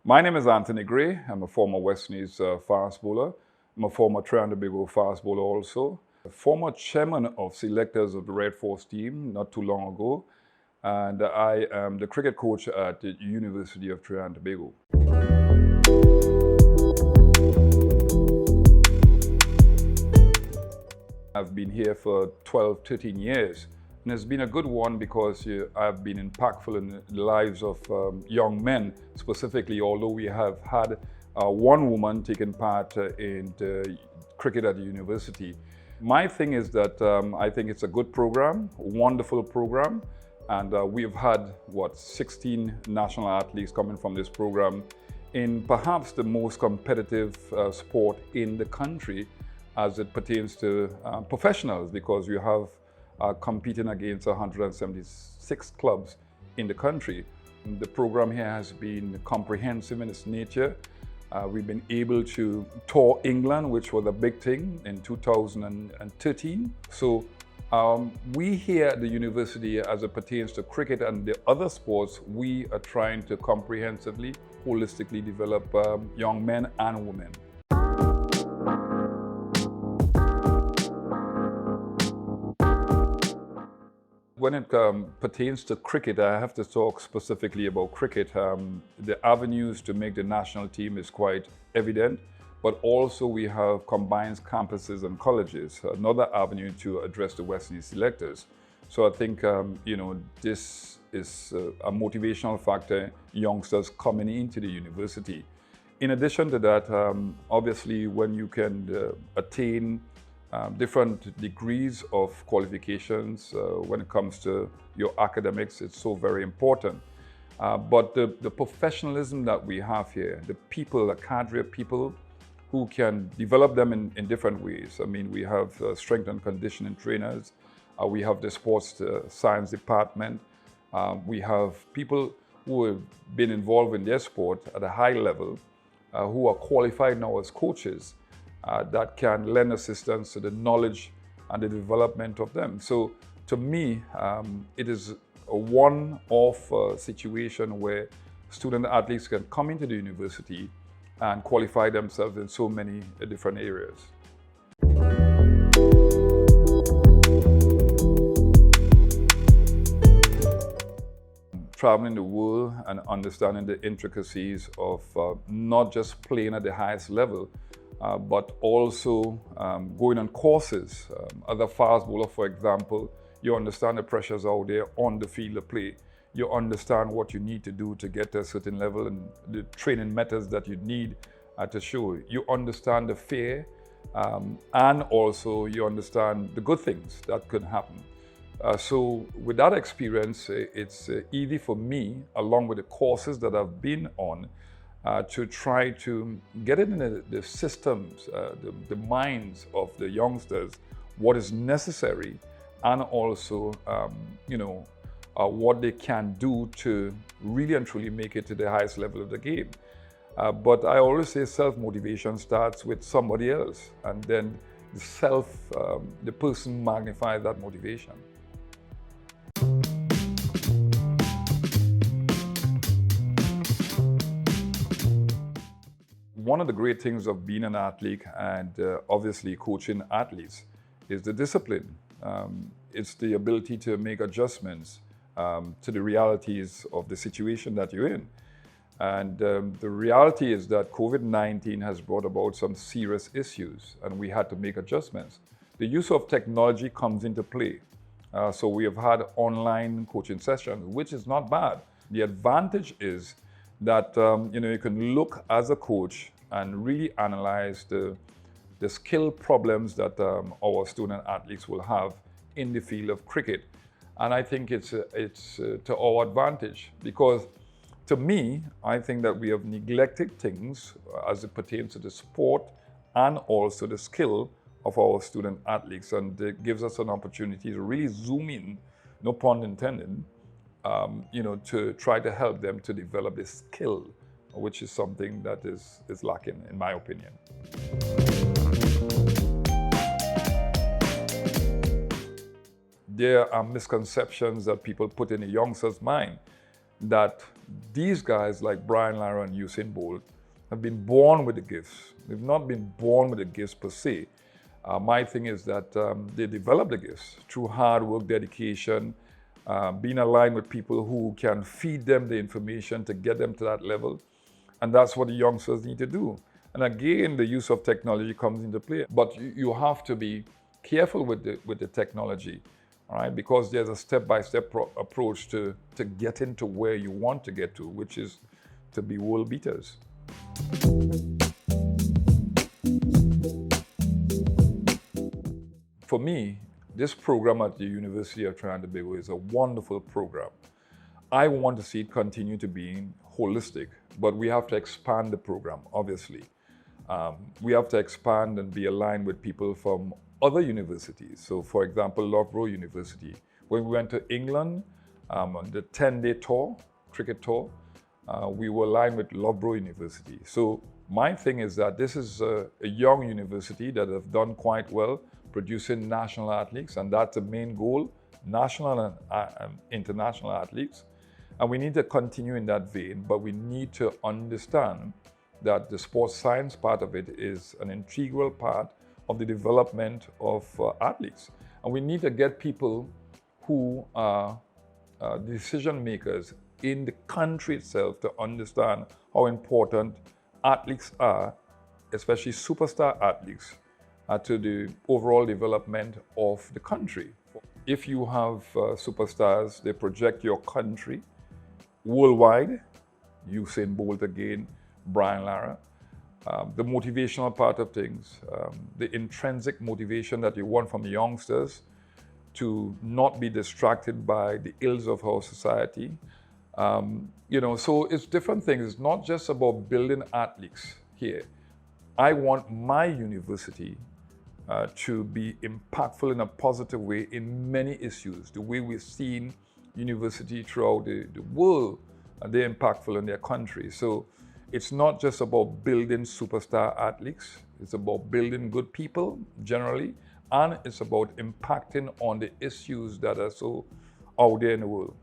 My name is Anthony Gray. I'm a former West Indies fast bowler. I'm a former Trinidad and Tobago fast bowler also. A former chairman of selectors of the Red Force team not too long ago. And I am the cricket coach at the University of Trinidad and Tobago. I've been here for 12, 13 years. And it's been a good one because I've been impactful in the lives of young men, specifically, although we have had one woman taking part in cricket at the university. My thing is that I think it's a good program, a wonderful program, and we've had, 16 national athletes coming from this program in perhaps the most competitive sport in the country as it pertains to professionals, because you have competing against 176 clubs in the country. The program here has been comprehensive in its nature. We've been able to tour England, which was a big thing in 2013. So we here at the university, as it pertains to cricket and the other sports, we are trying to comprehensively, holistically develop young men and women. When it pertains to cricket, I have to talk specifically about cricket. The avenues to make the national team is quite evident, but also we have combined campuses and colleges, another avenue to address the West Indies selectors. So I think, this is a motivational factor, youngsters coming into the university. In addition to that, obviously when you can attain different degrees of qualifications when it comes to your academics, it's so very important. But the professionalism that we have here, the people, the cadre of people who can develop them in different ways. I mean, we have strength and conditioning trainers, we have the sports science department, we have people who have been involved in their sport at a high level, who are qualified now as coaches, that can lend assistance to the knowledge and the development of them. So to me, it is a one-off situation where student athletes can come into the university and qualify themselves in so many different areas. Traveling the world and understanding the intricacies of not just playing at the highest level, but also going on courses. As a fast bowler, for example, you understand the pressures out there on the field of play. You understand what you need to do to get to a certain level and the training methods that you need to show. You understand the fear, and also you understand the good things that could happen. So with that experience, it's easy for me, along with the courses that I've been on, to try to get it in the systems, the minds of the youngsters, what is necessary, and also, what they can do to really and truly make it to the highest level of the game. But I always say self-motivation starts with somebody else, and then the person magnifies that motivation. One of the great things of being an athlete and obviously coaching athletes is the discipline. It's the ability to make adjustments to the realities of the situation that you're in. And the reality is that COVID-19 has brought about some serious issues, and we had to make adjustments. The use of technology comes into play. So we have had online coaching sessions, which is not bad. The advantage is that you can look as a coach and really analyze the skill problems that our student athletes will have in the field of cricket. And I think it's to our advantage, because to me, I think that we have neglected things as it pertains to the sport and also the skill of our student athletes. And it gives us an opportunity to really zoom in, no pun intended, to try to help them to develop this skill, which is something that is lacking, in my opinion. There are misconceptions that people put in a youngster's mind that these guys like Brian Lara and Usain Bolt have been born with the gifts. They've not been born with the gifts per se. My thing is that they develop the gifts through hard work, dedication, being aligned with people who can feed them the information to get them to that level. And that's what the youngsters need to do. And again, the use of technology comes into play. But you have to be careful with the technology, all right? Because there's a step-by-step approach to getting to where you want to get to, which is to be world beaters. For me, this program at the University of Trinidad and Tobago is a wonderful program. I want to see it continue to be holistic, but we have to expand the program, obviously. We have to expand and be aligned with people from other universities. So, for example, Loughborough University. When we went to England on the 10-day tour, cricket tour, we were aligned with Loughborough University. So my thing is that this is a young university that have done quite well producing national athletes, and that's the main goal, national and international athletes. And we need to continue in that vein, but we need to understand that the sports science part of it is an integral part of the development of athletes. And we need to get people who are decision makers in the country itself to understand how important athletes are, especially superstar athletes, to the overall development of the country. If you have superstars, they project your country worldwide. Usain Bolt again, Brian Lara. The motivational part of things, the intrinsic motivation that you want from the youngsters to not be distracted by the ills of our society. So it's different things. It's not just about building athletes here. I want my university to be impactful in a positive way in many issues, the way we've seen university throughout the world, they're impactful in their country. So it's not just about building superstar athletes, it's about building good people generally, and it's about impacting on the issues that are so out there in the world.